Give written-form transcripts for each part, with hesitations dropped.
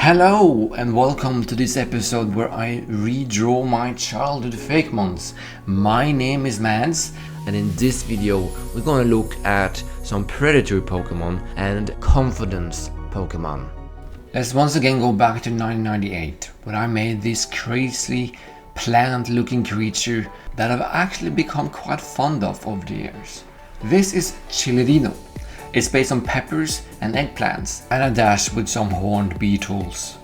Hello and welcome to this episode where I redraw my childhood Fakemons. My name is Mads, and in this video we're gonna look at some predator Pokemon and confidence Pokemon. Let's once again go back to 1998 when I made this crazy plant looking creature that I've actually become quite fond of over the years. This is CHILLIRINO. It's based on peppers and eggplants and a dash with some horned beetles.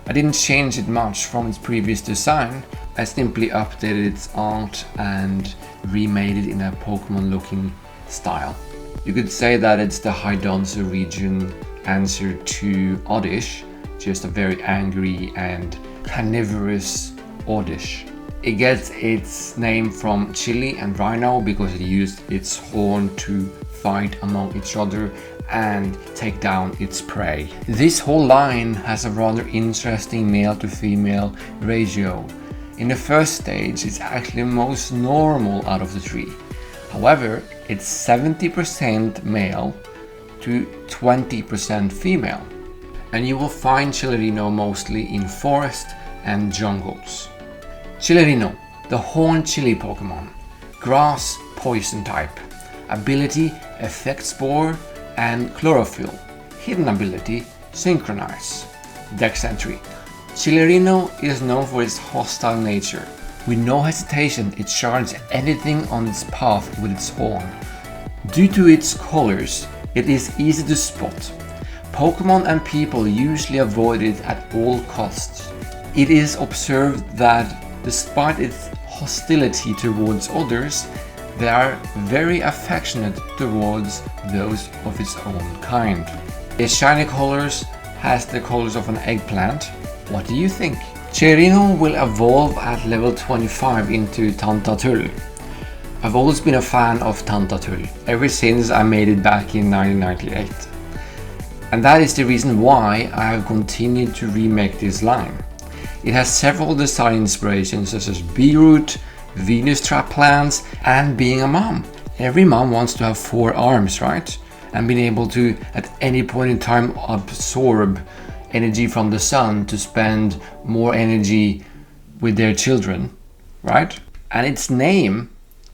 I didn't change it much from its previous design. I simply updated its art and remade it in a Pokemon looking style. You could say that it's the Hydonso region answer to Oddish, just a very angry and carnivorous Oddish. It gets its name from Chilli and Rhino because it used its horn to fight among each other and take down its prey. This whole line has a rather interesting male to female ratio. In the first stage it's actually the most normal out of the three. However, it's 70% male to 20% female. And you will find CHILLIRINO mostly in forest and jungles. CHILLIRINO, the horned chili Pokemon. Grass poison type. Ability Effect Spore and Chlorophyll. Hidden ability Synchronize. Dex entry. CHILLIRINO is known for its hostile nature. With no hesitation it charges anything on its path with its horn. Due to its colors, it is easy to spot. Pokemon and people usually avoid it at all costs. It is observed that despite its hostility towards others, they are very affectionate towards those of its own kind. Its shiny colors has the colors of an eggplant. What do you think? CHILLIRINO will evolve at level 25 into TANTATULL. I've always been a fan of TANTATULL, ever since I made it back in 1998. And that is the reason why I have continued to remake this line. It has several design inspirations such as Beetroot, Venus trap plants, and being a mom. Every mom wants to have 4 arms, right? And being able to at any point in time absorb energy from the sun to spend more energy with their children, right? And its name,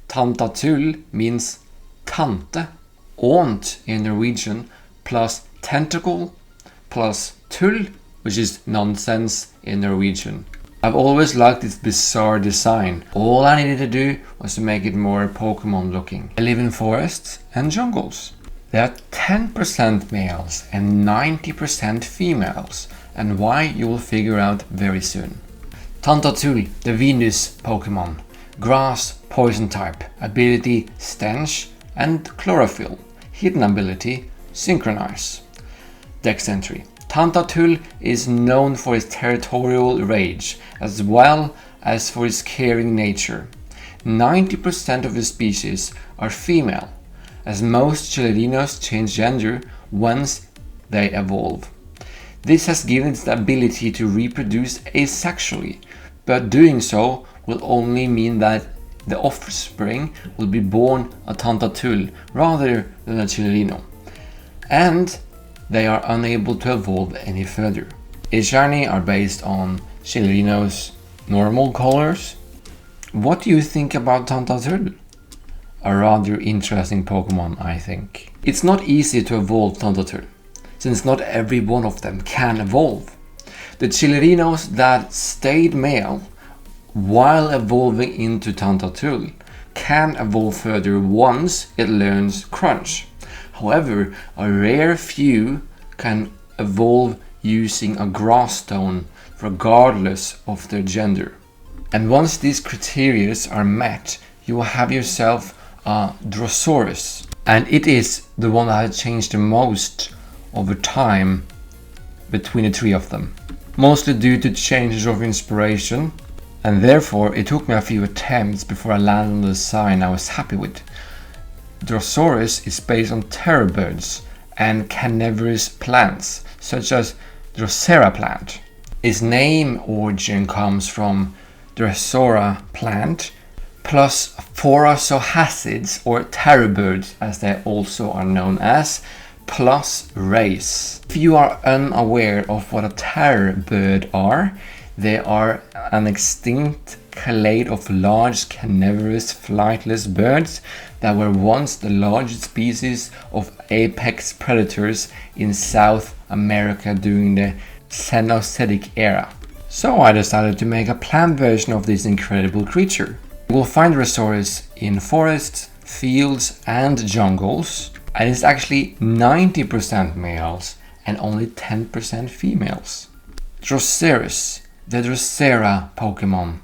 TANTATULL, means tante, aunt in Norwegian, plus tentacle, plus tull, which is nonsense in Norwegian. I've always liked its bizarre design. All I needed to do was to make it more Pokemon looking. I live in forests and jungles. There are 10% males and 90% females, and why you will figure out very soon. TANTATULL, the Venus Pokemon. Grass poison type. Ability Stench and Chlorophyll. Hidden ability Synchronize. Dex entry. TANTATULL is known for its territorial rage as well as for its caring nature. 90% of the species are female, as most CHILLIRINOs change gender once they evolve. This has given it the ability to reproduce asexually, but doing so will only mean that the offspring will be born a TANTATULL rather than a CHILLIRINO. And they are unable to evolve any further. Its shiny are based on CHILLIRINO's normal colors. What do you think about TANTATULL? A rather interesting Pokemon, I think. It's not easy to evolve TANTATULL, since not every one of them can evolve. The CHILLIRINOs that stayed male while evolving into TANTATULL can evolve further once it learns Crunch. However, a rare few can evolve using a grass stone regardless of their gender. And once these criteria are met, you will have yourself a DROSERA. And it is the one that has changed the most over time between the 3 of them. Mostly due to changes of inspiration, and therefore it took me a few attempts before I landed on the design I was happy with. DROSERA is based on terror birds and carnivorous plants, such as DROSERA plant. Its name origin comes from DROSERA plant plus phorosohacids, or terror birds as they also are known as, plus race. If you are unaware of what a terror bird are, they are an extinct clade of large carnivorous flightless birds that were once the largest species of apex predators in South America during the Cenozoic era. So I decided to make a plant version of this incredible creature. You will find DROSERAs in forests, fields and jungles, and it's actually 90% males and only 10% females. DROSERACE, the DROSERA Pokemon.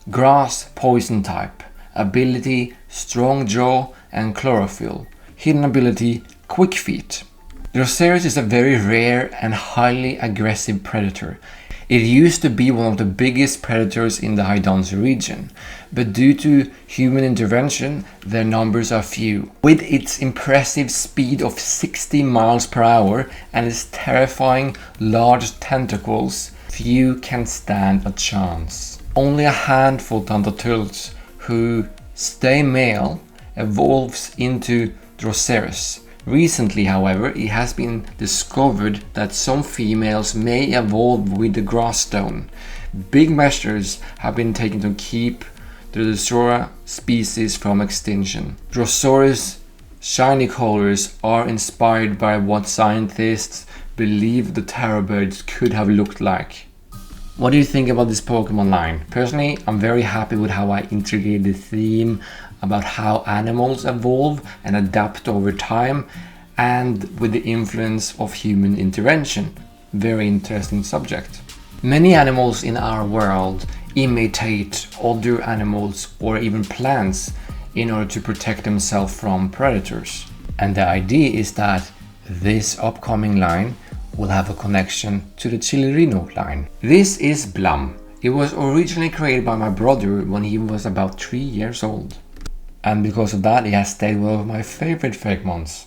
Grass poison type. Ability strong jaw and chlorophyll. Hidden ability quick feet. DROSERACE is a very rare and highly aggressive predator. It used to be one of the biggest predators in the Hydonso region, but due to human intervention, their numbers are few. With its impressive speed of 60 miles per hour and its terrifying large tentacles, few can stand a chance. Only a handful of TANTATULLs who stay male evolves into DROSERAs. Recently, however, it has been discovered that some females may evolve with the grass stone. Big measures have been taken to keep the DROSERA species from extinction. DROSERA's shiny colors are inspired by what scientists believe the terror birds could have looked like. What do you think about this Pokemon line? Personally, I'm very happy with how I integrated the theme about how animals evolve and adapt over time, and with the influence of human intervention. Very interesting subject. Many animals in our world imitate other animals or even plants in order to protect themselves from predators. And the idea is that this upcoming line will have a connection to the CHILLIRINO line. This is BLAM. It was originally created by my brother when he was about 3 years old. And because of that, it has stayed one of my favorite Fakemons.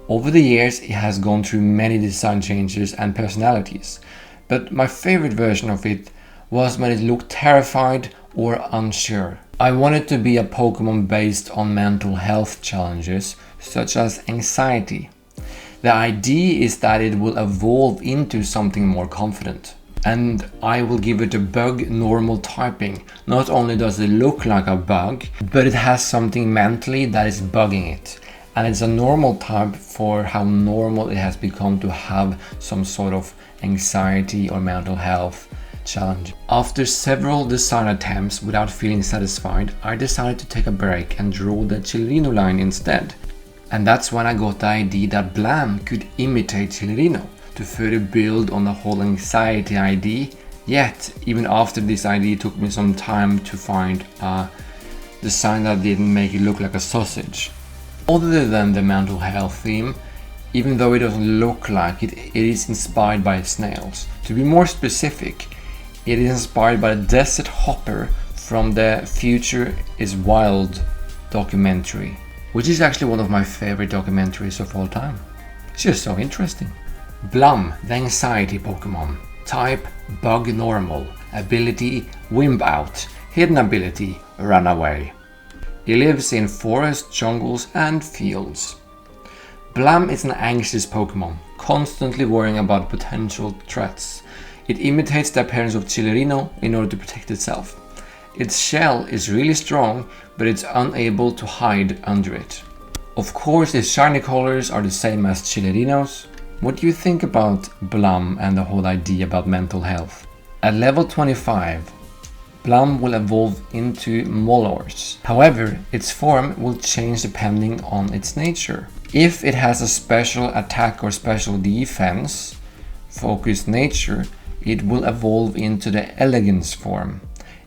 Over the years, it has gone through many design changes and personalities, but my favorite version of it was when it looked terrified or unsure. I wanted to be a Pokemon based on mental health challenges, such as anxiety. The idea is that it will evolve into something more confident. And I will give it a bug normal typing. Not only does it look like a bug, but it has something mentally that is bugging it. And it's a normal type for how normal it has become to have some sort of anxiety or mental health challenge. After several design attempts without feeling satisfied, I decided to take a break and draw the CHILLIRINO line instead. And that's when I got the idea that BLAM could imitate CHILLIRINO to further build on the whole anxiety idea. Yet, even after this idea, it took me some time to find a design that didn't make it look like a sausage. Other than the mental health theme, even though it doesn't look like it, it is inspired by snails. To be more specific, it is inspired by the desert hopper from the Future is Wild documentary, which is actually one of my favorite documentaries of all time. It's just so interesting. BLAM, the anxiety Pokemon. Type bug normal. Ability wimp out. Hidden ability run away. He lives in forests, jungles and fields. BLAM is an anxious Pokemon, constantly worrying about potential threats. It imitates the appearance of CHILLIRINO in order to protect itself. Its shell is really strong, but it's unable to hide under it. Of course, its shiny colors are the same as CHILLIRINO's. What do you think about BLAM and the whole idea about mental health? At level 25, BLAM will evolve into MOLLORSE. However, its form will change depending on its nature. If it has a special attack or special defense focused nature, it will evolve into the ELEGANCE form.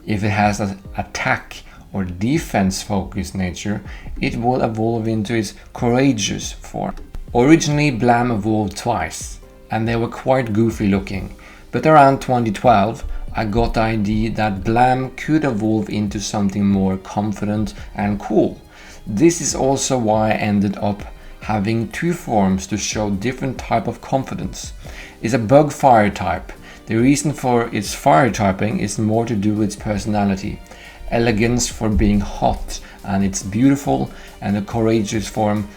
If it has an attack or defense focused nature, it will evolve into its courageous form. Originally, BLAM evolved twice, and they were quite goofy looking, but around 2012, I got the idea that BLAM could evolve into something more confident and cool. This is also why I ended up having two forms to show different type of confidence. It's a bug fire type. The reason for its fire typing is more to do with its personality. Elegance for being hot and it's beautiful, and the courageous form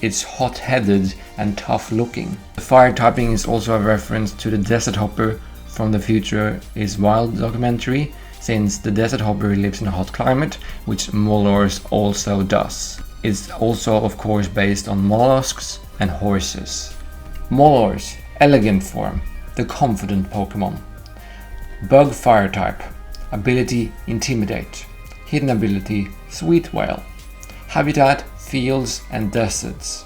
it's hot-headed and tough-looking. The fire typing is also a reference to the Desert Hopper from the Future is Wild documentary, since the Desert Hopper lives in a hot climate, which MOLLORSE also does. It's also of course based on mollusks and horses. MOLLORSE, elegant form, the confident Pokemon. Bug fire type, ability intimidate, hidden ability sweet whale, habitat fields and deserts.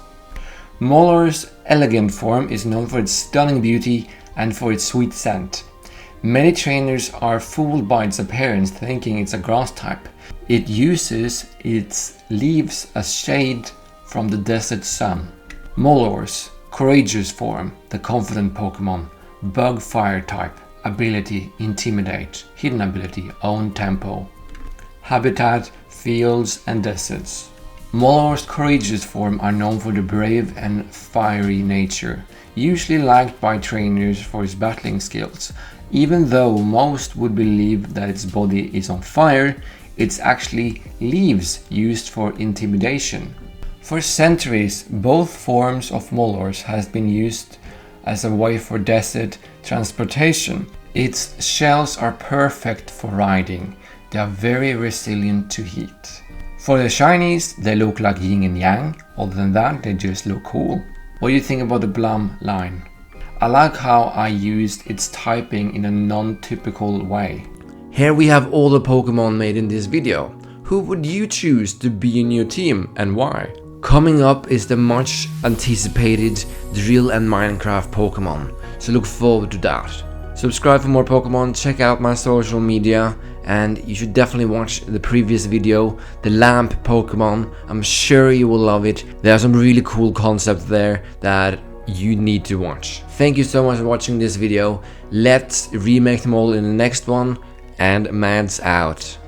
MOLLORSE elegant form is known for its stunning beauty and for its sweet scent. Many trainers are fooled by its appearance, thinking it's a grass type. It uses its leaves as shade from the desert sun. MOLLORSE, courageous form, the confident Pokemon, bug fire type, ability intimidate, hidden ability own tempo, habitat fields and deserts. MOLLORSE courageous form are known for the brave and fiery nature, usually liked by trainers for its battling skills. Even though most would believe that its body is on fire, it's actually leaves used for intimidation. For centuries, both forms of MOLLORSE has been used as a way for desert transportation. Its shells are perfect for riding. They are very resilient to heat. For the shinies, they look like yin and yang. Other than that, they just look cool. What do you think about the BLAM line? I like how I used its typing in a non-typical way. Here we have all the Pokemon made in this video. Who would you choose to be in your team and why? Coming up is the much anticipated Drill and Minecraft Pokemon, so look forward to that. Subscribe for more Pokemon, check out my social media, and you should definitely watch the previous video, the lamp Pokemon. I'm sure you will love it. There are some really cool concepts there that you need to watch. Thank you so much for watching this video. Let's remake them all in the next one, and Mads out.